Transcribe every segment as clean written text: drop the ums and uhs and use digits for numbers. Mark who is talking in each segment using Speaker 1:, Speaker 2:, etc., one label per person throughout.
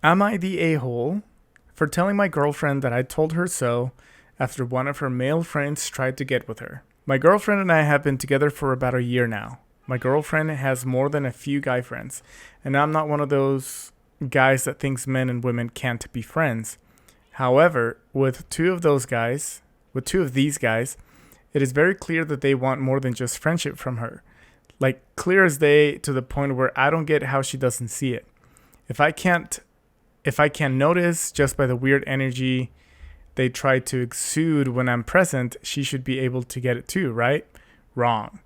Speaker 1: Am I the a-hole for telling my girlfriend that I told her so after one of her male friends tried to get with her? My girlfriend and I have been together for about a year now. My girlfriend has more than a few guy friends, and I'm not one of those guys that thinks men and women can't be friends. However, with two of these guys, it is very clear that they want more than just friendship from her. Like clear as day, to the point where I don't get how she doesn't see it. If I can't if I can notice just by the weird energy they try to exude when I'm present, she should be able to get it too, right? Wrong.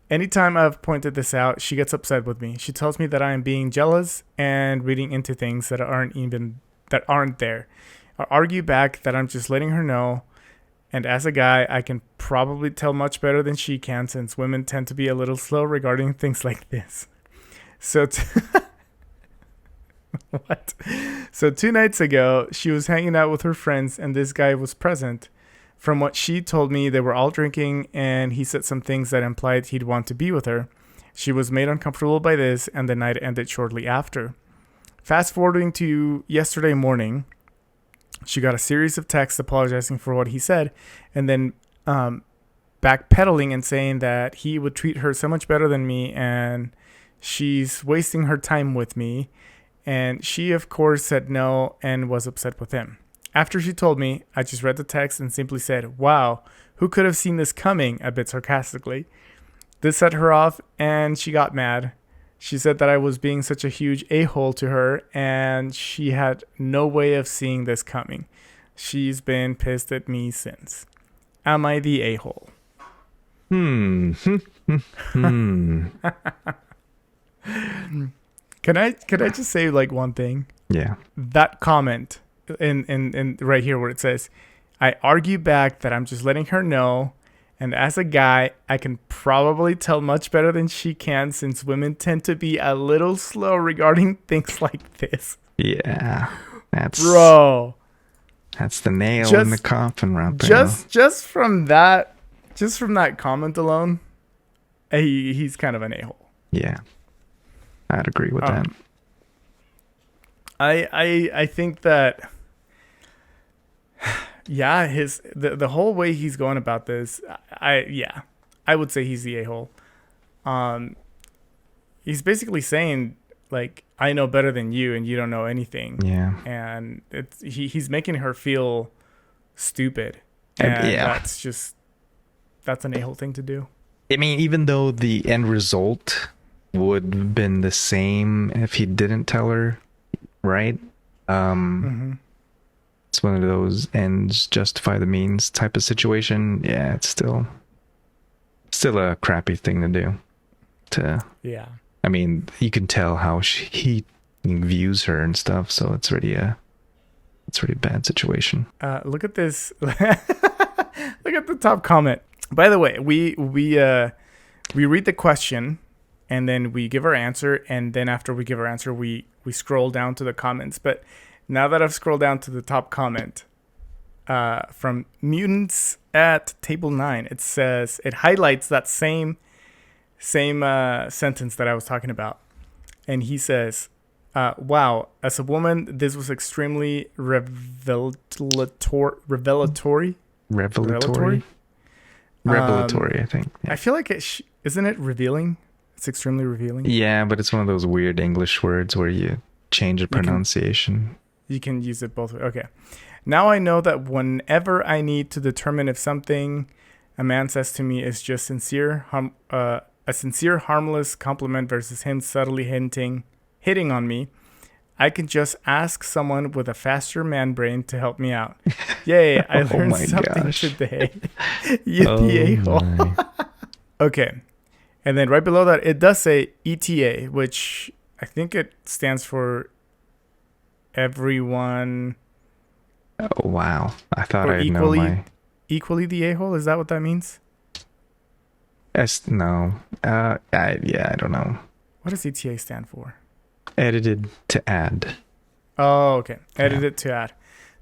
Speaker 1: Anytime I've pointed this out, she gets upset with me. She tells me that I am being jealous and reading into things that aren't there. I argue back that I'm just letting her know, and as a guy, I can probably tell much better than she can, since women tend to be a little slow regarding things like this. So what? So 2 nights ago, she was hanging out with her friends and this guy was present. From what she told me, they were all drinking and he said some things that implied he'd want to be with her. She was made uncomfortable by this and the night ended shortly after. Fast forwarding to yesterday morning, she got a series of texts apologizing for what he said and then backpedaling and saying that he would treat her so much better than me and she's wasting her time with me. And she, of course, said no and was upset with him. After she told me, I just read the text and simply said, wow, who could have seen this coming? A bit sarcastically. This set her off and she got mad. She said that I was being such a huge a-hole to her and she had no way of seeing this coming. She's been pissed at me since. Am I the a-hole?
Speaker 2: Hmm. Hmm.
Speaker 1: Can I just say like one thing?
Speaker 2: Yeah.
Speaker 1: That comment in right here where it says, I argue back that I'm just letting her know, and as a guy, I can probably tell much better than she can, since women tend to be a little slow regarding things like this.
Speaker 2: Yeah. That's
Speaker 1: Bro,
Speaker 2: that's the nail in the coffin right there.
Speaker 1: Just from that comment alone, he's kind of an a-hole.
Speaker 2: Yeah. I'd agree with that.
Speaker 1: I think that yeah, the whole way he's going about this, I would say he's the a-hole. He's basically saying like, I know better than you and you don't know anything.
Speaker 2: Yeah.
Speaker 1: And he's making her feel stupid. And
Speaker 2: yeah.
Speaker 1: That's an a-hole thing to do.
Speaker 2: I mean, even though the end result would have been the same if he didn't tell her, right? It's one of those ends justify the means type of situation. Yeah, it's still a crappy thing to do.
Speaker 1: Yeah.
Speaker 2: I mean, you can tell how he views her and stuff, so it's already a bad situation.
Speaker 1: Look at this. Look at the top comment. By the way, we read the question and then we give our answer, and then after we give our answer, we scroll down to the comments. But now that I've scrolled down to the top comment from Mutants at Table 9, it says, it highlights that same sentence that I was talking about. And he says, wow, as a woman, this was extremely revelatory.
Speaker 2: Revelatory, I think. Yeah.
Speaker 1: I feel like isn't it revealing? It's extremely revealing.
Speaker 2: Yeah, but it's one of those weird English words where you change the pronunciation.
Speaker 1: You can use it both ways. Okay. Now I know that whenever I need to determine if something a man says to me is just a sincere, harmless compliment versus him subtly hitting on me, I can just ask someone with a faster man brain to help me out. Yay, I learned something today. You the a-hole. Okay. And then right below that, it does say ETA, which I think it stands for everyone.
Speaker 2: Oh, wow. I thought I know
Speaker 1: equally the a-hole. Is that what that means?
Speaker 2: No. I don't know.
Speaker 1: What does ETA stand for?
Speaker 2: Edited to add.
Speaker 1: Oh, okay. Edited to add.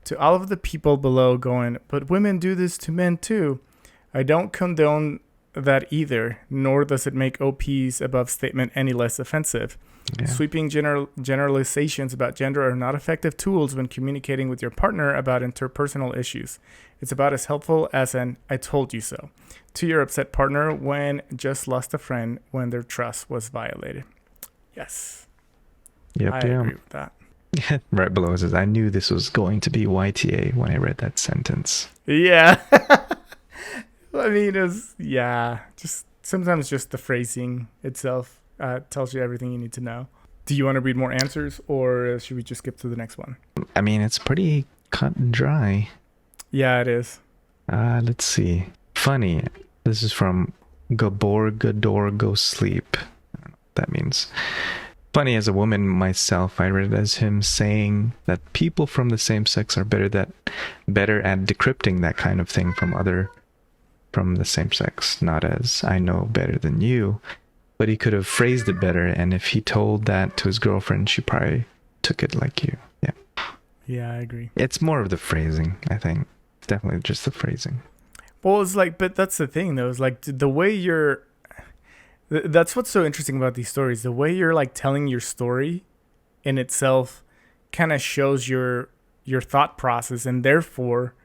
Speaker 1: To all of the people below going, but women do this to men too. I don't condone that either, nor does it make OP's above statement any less offensive.
Speaker 2: Yeah.
Speaker 1: Sweeping generalizations about gender are not effective tools when communicating with your partner about interpersonal issues. It's about as helpful as an "I told you so" to your upset partner when just lost a friend when their trust was violated. Yes.
Speaker 2: Yep.
Speaker 1: I agree with that.
Speaker 2: Right below it says, I knew this was going to be YTA when I read that sentence.
Speaker 1: Yeah. I mean, just sometimes just the phrasing itself tells you everything you need to know. Do you want to read more answers, or should we just skip to the next one?
Speaker 2: I mean, it's pretty cut and dry.
Speaker 1: Yeah, it is.
Speaker 2: Let's see. Funny. This is from Gabor Gador Go Sleep. I don't know what that means. Funny, as a woman myself, I read it as him saying that people from the same sex are better at decrypting that kind of thing from the same sex. Not as I know better than you, but he could have phrased it better. And if he told that to his girlfriend, she probably took it like you. Yeah.
Speaker 1: Yeah, I agree.
Speaker 2: It's more of the phrasing, I think. It's definitely just the phrasing.
Speaker 1: Well, it's like, but that's the thing, though. Is like the way you're. That's what's so interesting about these stories. The way you're like telling your story, in itself, kind of shows your thought process, and therefore,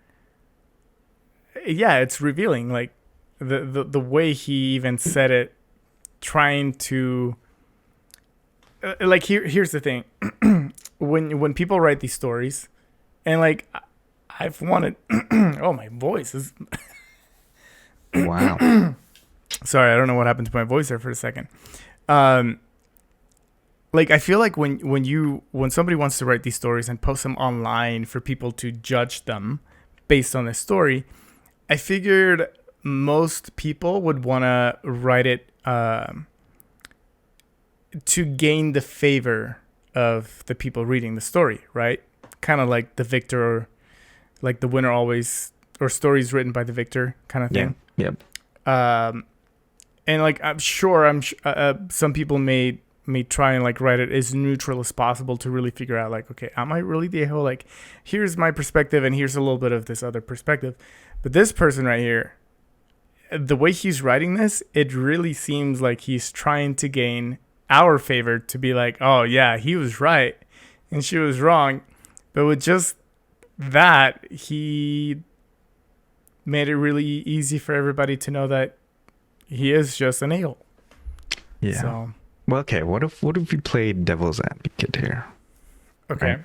Speaker 1: yeah, it's revealing. Like the way he even said it, trying to. Like here's the thing, when people write these stories, and like I've wanted. Oh, my voice is.
Speaker 2: Wow.
Speaker 1: Sorry, I don't know what happened to my voice there for a second. Like I feel like when somebody wants to write these stories and post them online for people to judge them based on the story, I figured most people would want to write it to gain the favor of the people reading the story, right? Kind of like the victor, like the winner always, or stories written by the victor kind of thing.
Speaker 2: Yeah. Yep.
Speaker 1: And like I'm sure some people may try and like write it as neutral as possible to really figure out like, okay, am I really the a-hole? Like, here's my perspective and here's a little bit of this other perspective. But this person right here, the way he's writing this, it really seems like he's trying to gain our favor, to be like, oh yeah, he was right and she was wrong. But with just that, he made it really easy for everybody to know that he is just an a-hole.
Speaker 2: Yeah.
Speaker 1: So,
Speaker 2: well, okay. What if we played devil's advocate here?
Speaker 1: okay.
Speaker 2: Right?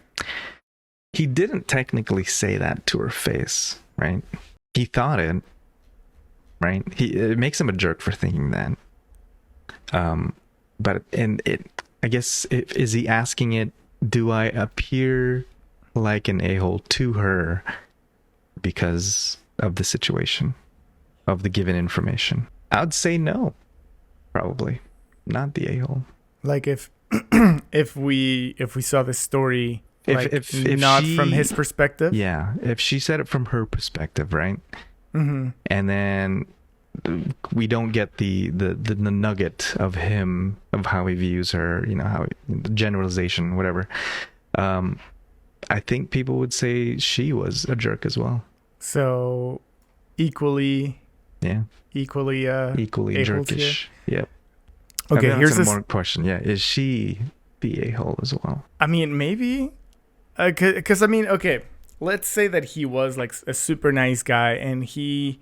Speaker 2: He didn't technically say that to her face, right? He thought it, right? It makes him a jerk for thinking that. But I guess, is he asking it? Do I appear like an a-hole to her because of the situation, of the given information? I would say no, probably not the a-hole.
Speaker 1: Like if we saw this story, like
Speaker 2: if
Speaker 1: not
Speaker 2: she,
Speaker 1: from his perspective.
Speaker 2: Yeah, if she said it from her perspective, right?
Speaker 1: Mm-hmm.
Speaker 2: And then we don't get the nugget of him, of how he views her, how the generalization, whatever. I think people would say she was a jerk as well.
Speaker 1: So equally
Speaker 2: jerkish. Yep.
Speaker 1: Okay, here's
Speaker 2: a more question. Yeah, is she the a-hole as well?
Speaker 1: I mean, maybe, because I mean, okay, let's say that he was like a super nice guy and he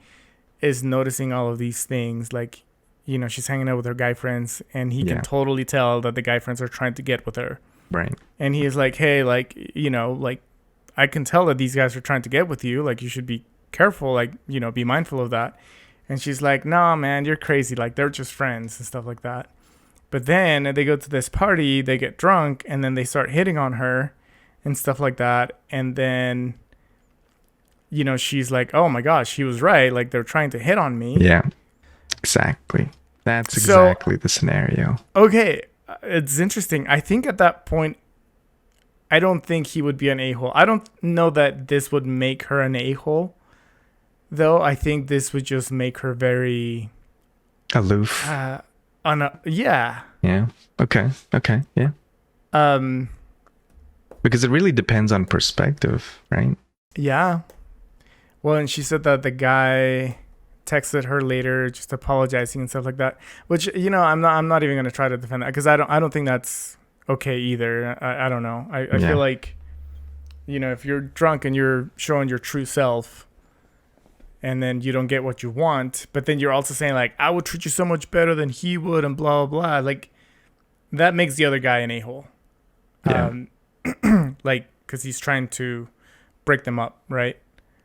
Speaker 1: is noticing all of these things, like, she's hanging out with her guy friends and he can totally tell that the guy friends are trying to get with her.
Speaker 2: Right.
Speaker 1: And he is like, hey, like, like, I can tell that these guys are trying to get with you. Like, you should be careful, like, be mindful of that. And she's like, nah, man, you're crazy. Like, they're just friends and stuff like that. But then they go to this party, they get drunk, and then they start hitting on her and stuff like that. And then, she's like, oh my gosh, he was right. Like, they're trying to hit on me.
Speaker 2: Yeah, exactly. That's exactly the scenario.
Speaker 1: Okay, it's interesting. I think at that point, I don't think he would be an a-hole. I don't know that this would make her an a-hole, though. I think this would just make her very
Speaker 2: aloof.
Speaker 1: Yeah.
Speaker 2: Yeah. Okay. Yeah. Because it really depends on perspective, right?
Speaker 1: Yeah. Well, and she said that the guy texted her later just apologizing and stuff like that, which, you know, I'm not even going to try to defend that, because I don't think that's okay either. I don't know. I feel like, you know, if you're drunk and you're showing your true self and then you don't get what you want, but then you're also saying like, I would treat you so much better than he would and blah, blah, blah. Like, that makes the other guy an a-hole.
Speaker 2: Yeah.
Speaker 1: Like, because he's trying to break them up, right?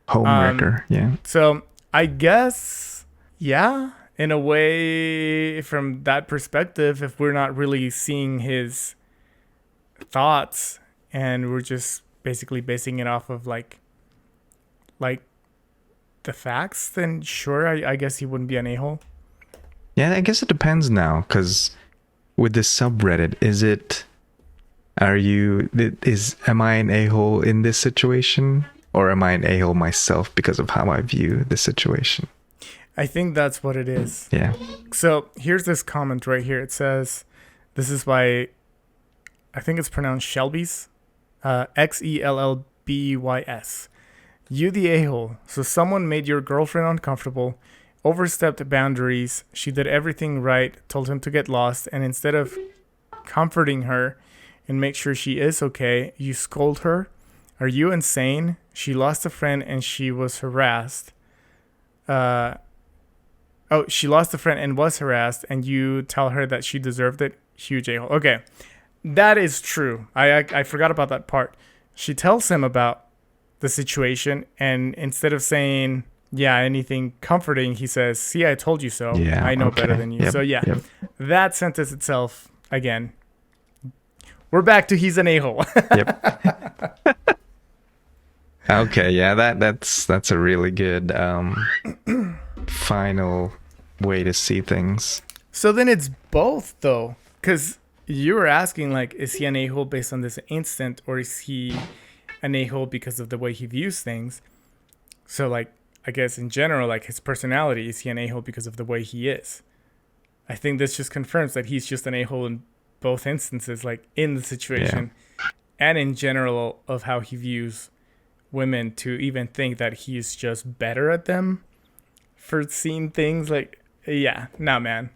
Speaker 2: Homewrecker. Yeah.
Speaker 1: So I guess, yeah, in a way, from that perspective, if we're not really seeing his thoughts and we're just basically basing it off of like the facts, then sure, I guess he wouldn't be an a-hole.
Speaker 2: Yeah, I guess it depends now, because with this subreddit, am I an a-hole in this situation, or am I an a-hole myself because of how I view the situation?
Speaker 1: I think that's what it is.
Speaker 2: Yeah.
Speaker 1: So here's this comment right here. It says, this is by, I think it's pronounced Shelby's, XELLBYS. You the a-hole. So someone made your girlfriend uncomfortable, overstepped boundaries. She did everything right, told him to get lost, and instead of comforting her and make sure she is okay, you scold her. Are you insane? She lost a friend and she was harassed. She lost a friend and was harassed, and you tell her that she deserved it. Huge a-hole. Okay, that is true. I forgot about that part. She tells him about the situation, and instead of saying, yeah, anything comforting, he says, see, I told you so.
Speaker 2: Yeah,
Speaker 1: I know
Speaker 2: okay.
Speaker 1: better than you.
Speaker 2: Yep,
Speaker 1: So yeah,
Speaker 2: yep.
Speaker 1: that sentence itself, again, we're back to he's an a-hole.
Speaker 2: Yep. Okay, yeah, that's a really good final way to see things.
Speaker 1: So then it's both, though, because you were asking, like, is he an a-hole based on this instant, or is he an a-hole because of the way he views things? So, like, I guess in general, like, his personality, is he an a-hole because of the way he is? I think this just confirms that he's just an a-hole in both instances, like, in the situation and in general of how he views women, to even think that he's just better at them for seeing things like, yeah, no, man.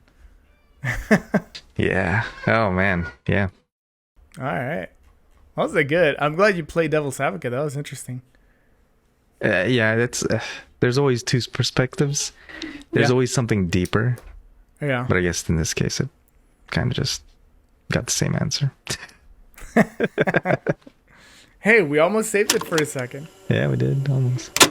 Speaker 2: Yeah. Oh, man. Yeah.
Speaker 1: All right. That was good. I'm glad you played devil's advocate. That was interesting.
Speaker 2: Yeah, that's there's always two perspectives. There's always something deeper.
Speaker 1: Yeah.
Speaker 2: But I guess in this case, it kind of just got the same answer.
Speaker 1: Hey, we almost saved it for a second.
Speaker 2: Yeah, we did. Almost.